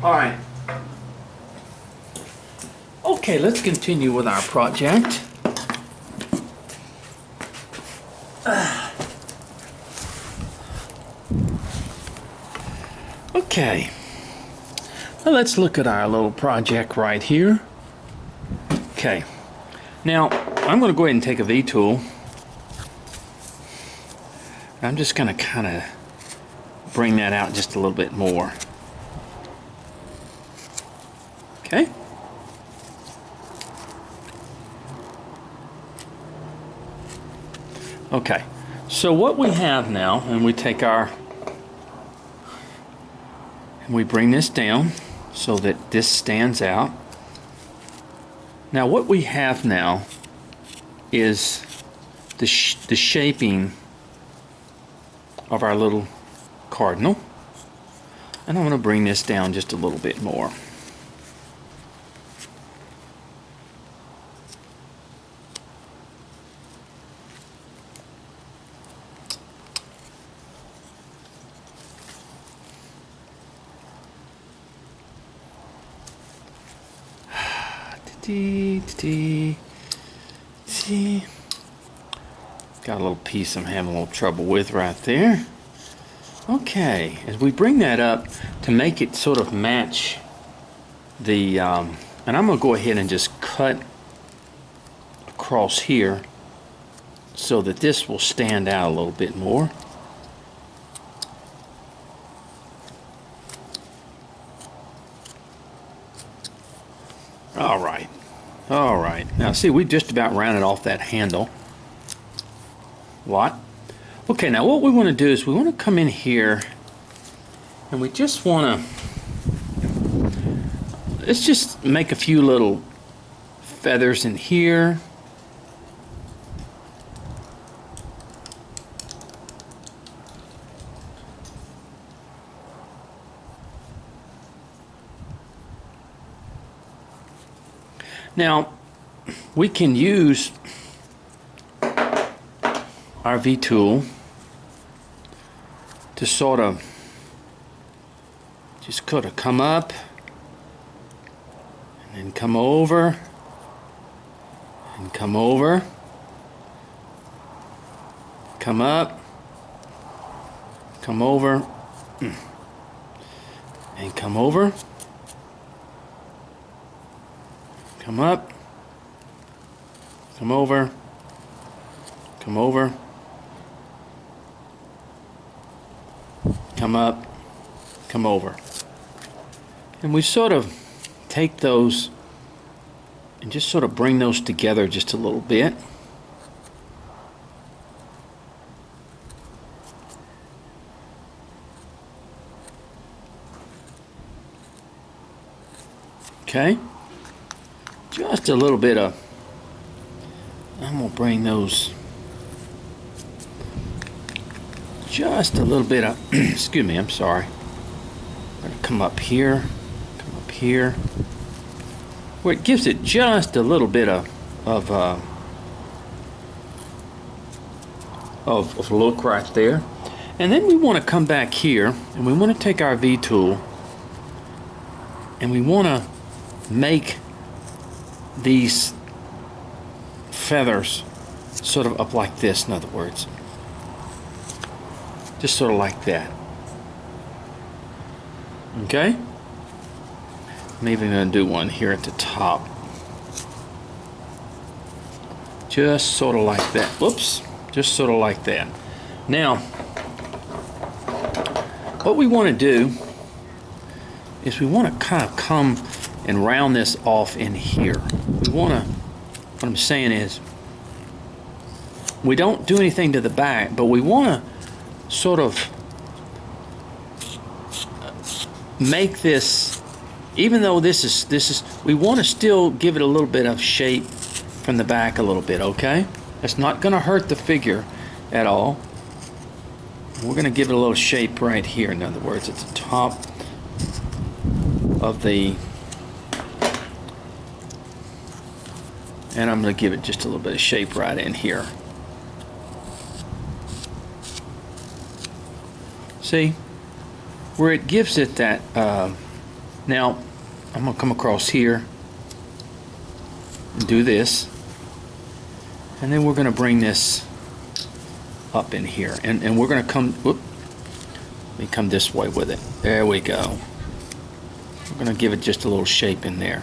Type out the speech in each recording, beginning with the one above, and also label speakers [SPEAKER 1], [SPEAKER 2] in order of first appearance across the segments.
[SPEAKER 1] Alright. Okay, let's continue with our project. Okay. Well, let's look at our little project right here. Okay. Now, I'm going to go ahead and take a V-tool. I'm just going to kind of bring that out just a little bit more. Okay. Okay. So what we have now, and we take our, and we bring this down so that this stands out. Now what we have now is the shaping of our little cardinal, and I'm going to bring this down just a little bit more. Got a little piece I'm having a little trouble with right there. Okay, as we bring that up to make it sort of match the, and I'm going to go ahead and just cut across here so that this will stand out a little bit more. Alright, alright. Now see, we just about rounded off that handle. What? Okay, now what we want to do is we want to come in here and we just want to, let's just make a few little feathers in here. Now, we can use our V-tool to sort of just come up and then come over and come over, come up, come over and come over, come up, come over, come over, come up, come over. And we sort of take those and just sort of bring those together just a little bit. Okay. Just a little bit of, I'm going to bring those, just a little bit of, excuse me, I'm sorry. I'm going to come up here, where it gives it just a little bit of look right there. And then we want to come back here, and we want to take our V-tool, and we want to make these feathers sort of up like this, in other words. Just sort of like that. Okay? I'm even going to do one here at the top. Just sort of like that. Whoops. Just sort of like that. Now, what we want to do is we want to kind of come and round this off in here. We want to, what I'm saying is, we don't do anything to the back, but we want to sort of make this, even though this is, we want to still give it a little bit of shape from the back a little bit, okay? It's not going to hurt the figure at all. We're going to give it a little shape right here, in other words, at the top of the, and I'm going to give it just a little bit of shape right in here. See? Where it gives it that Now, I'm going to come across here and do this. And then we're going to bring this up in here. And we're going to come, whoop, let me come this way with it. There we go. We're going to give it just a little shape in there.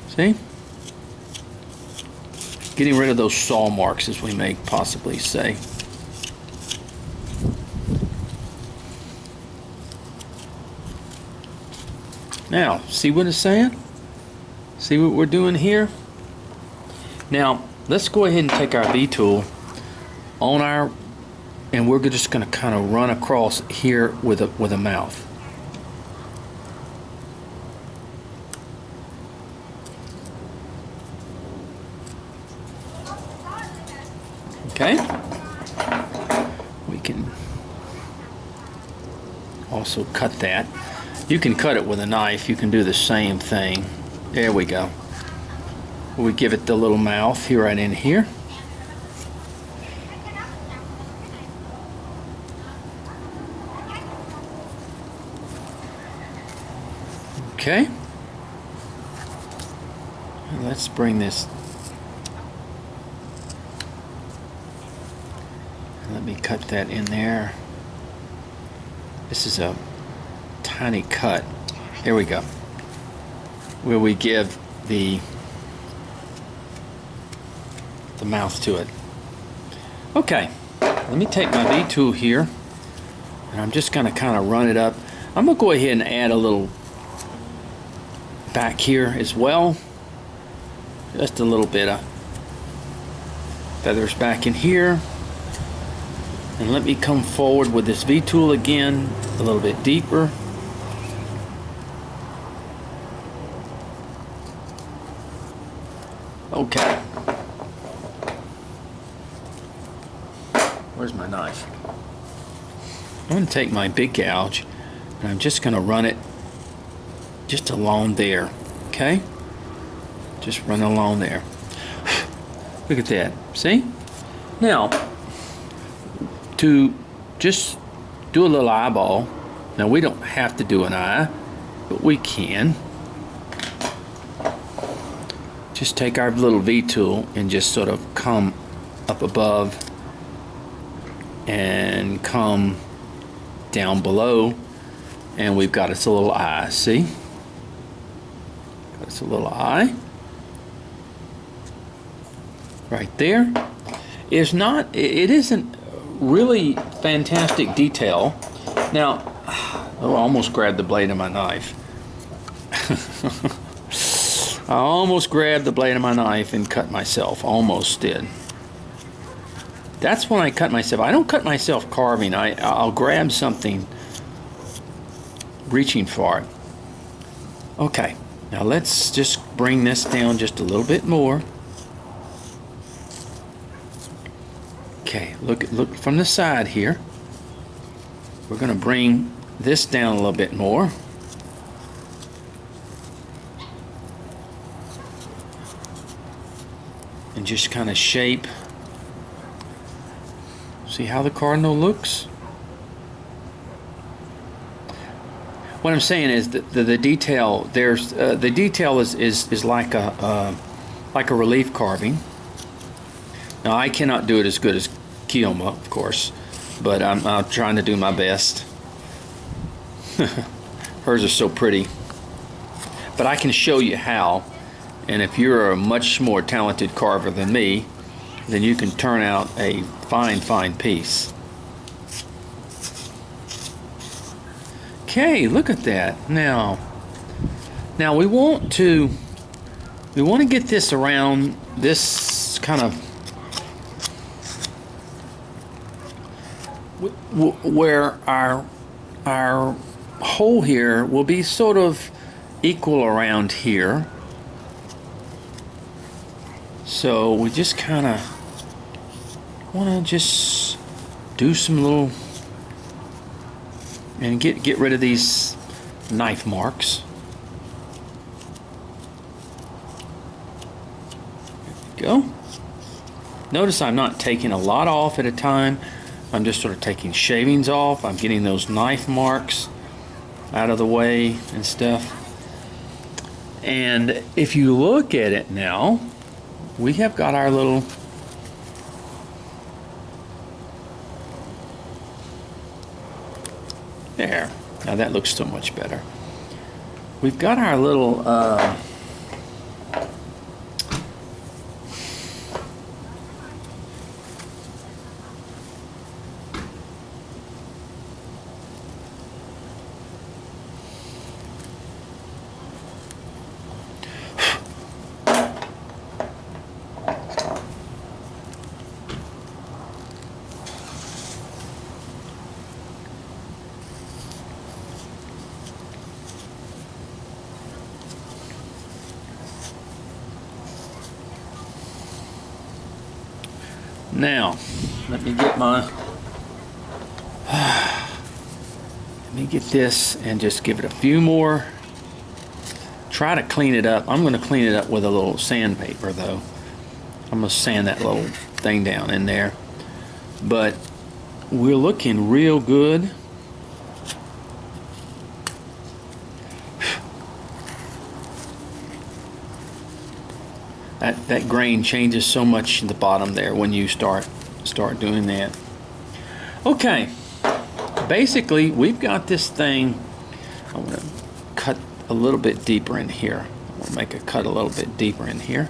[SPEAKER 1] See? Getting rid of those saw marks, as we may possibly say. Now, see what it's saying? See what we're doing here? Now, let's go ahead and take our V-tool on our, and we're just going to kind of run across here with a mouth. Okay? We can also cut that. You can cut it with a knife. You can do the same thing. There we go. We give it the little mouth here, right in here. Okay. Let's bring this. Let me cut that in there. This is a tiny cut. There we go. Where we give the mouth to it. Okay, let me take my V-tool here, and I'm just going to kind of run it up. I'm going to go ahead and add a little back here as well. Just a little bit of feathers back in here. And let me come forward with this V-tool again, a little bit deeper. Okay. Where's my knife? I'm going to take my big gouge and I'm just going to run it just along there. Okay? Just run along there. Look at that. See? Now, to just do a little eyeball. Now, we don't have to do an eye, but we can. Just take our little V-tool and just sort of come up above and come down below, and we've got us a little eye. See? Got us a little eye right there. It isn't really fantastic detail. Now, oh, I almost grabbed the blade of my knife. I almost grabbed the blade of my knife and cut myself. Almost did. That's when I cut myself. I don't cut myself carving. I'll grab something reaching for it. Okay, now let's just bring this down just a little bit more. Okay, look from the side here. We're going to bring this down a little bit more. And just kind of shape. See how the cardinal looks? What I'm saying is that the detail there's the detail is like a relief carving. Now I cannot do it as good as Keoma, of course, but I'm trying to do my best. Hers are so pretty, but I can show you how. And if you're a much more talented carver than me, then you can turn out a fine piece. Okay, look at that. Now we want to get this around this kind of where our hole here will be sort of equal around here. So we just kind of want to just do some little and get rid of these knife marks. There we go. Notice I'm not taking a lot off at a time. I'm just sort of taking shavings off. I'm getting those knife marks out of the way and stuff. And if you look at it now, we have got our little there. Now that looks so much better. We've got our little now, let me get this and just give it a few more. Try to clean it up. I'm going to clean it up with a little sandpaper though. I'm going to sand that little thing down in there. But we're looking real good. That grain changes so much in the bottom there when you start doing that. Okay, basically we've got this thing. I'm going to cut a little bit deeper in here. I'm going to make a cut a little bit deeper in here.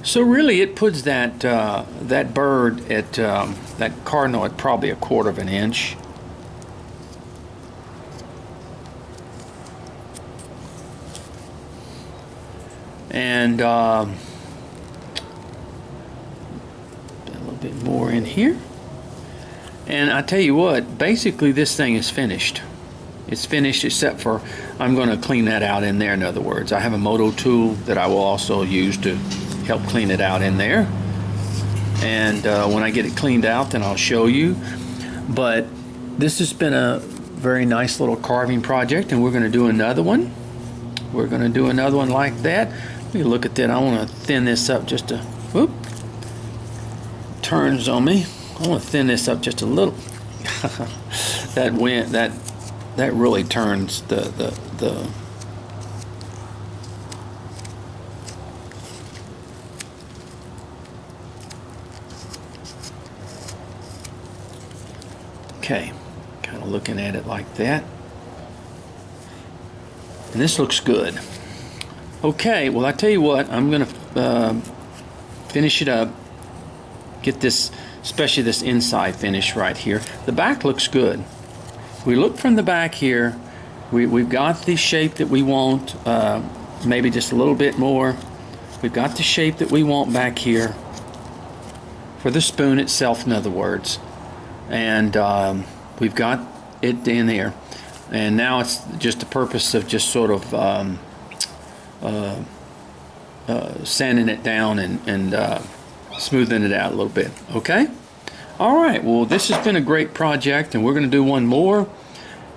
[SPEAKER 1] So really it puts that that bird at that cardinal at probably 1/4 of an inch. And a little bit more in here. And I tell you what, basically this thing is finished. It's finished except for I'm going to clean that out in there. In other words, I have a moto tool that I will also use to help clean it out in there. And when I get it cleaned out, then I'll show you. But this has been a very nice little carving project, and we're going to do another one. We're going to do another one like that. Let me look at that. I want to thin this up just a whoop. Turns on me. I want to thin this up just a little. That really turns the okay, kind of looking at it like that. And this looks good. Okay, well I tell you what, I'm going to finish it up, get this, especially this inside finish right here. The back looks good. We look from the back here, we've got the shape that we want, maybe just a little bit more. We've got the shape that we want back here for the spoon itself, in other words. And we've got it in there. And now it's just the purpose of just sort of sanding it down and smoothing it out a little bit. Okay? All right. Well, this has been a great project, and we're going to do one more.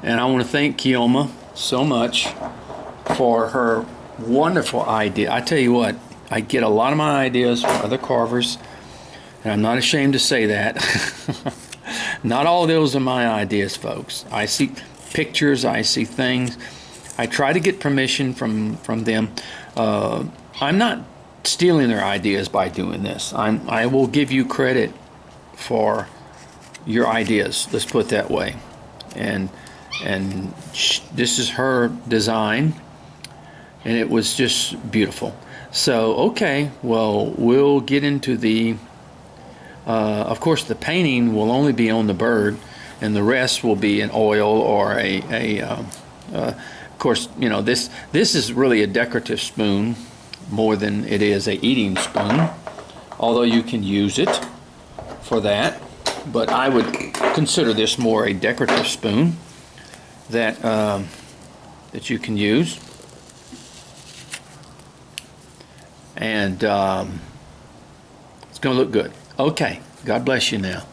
[SPEAKER 1] And I want to thank Keoma so much for her wonderful idea. I tell you what, I get a lot of my ideas from other carvers, and I'm not ashamed to say that. Not all of those are my ideas, folks. I see pictures, I see things. I try to get permission from them. I'm not stealing their ideas by doing this. I will give you credit for your ideas. Let's put it that way. And this is her design, and it was just beautiful. So okay, well, we'll get into the. Of course, the painting will only be on the bird, and the rest will be in oil or of course, you know, this is really a decorative spoon more than it is a eating spoon, although you can use it for that. But I would consider this more a decorative spoon that that you can use. And it's going to look good. Okay, God bless you now.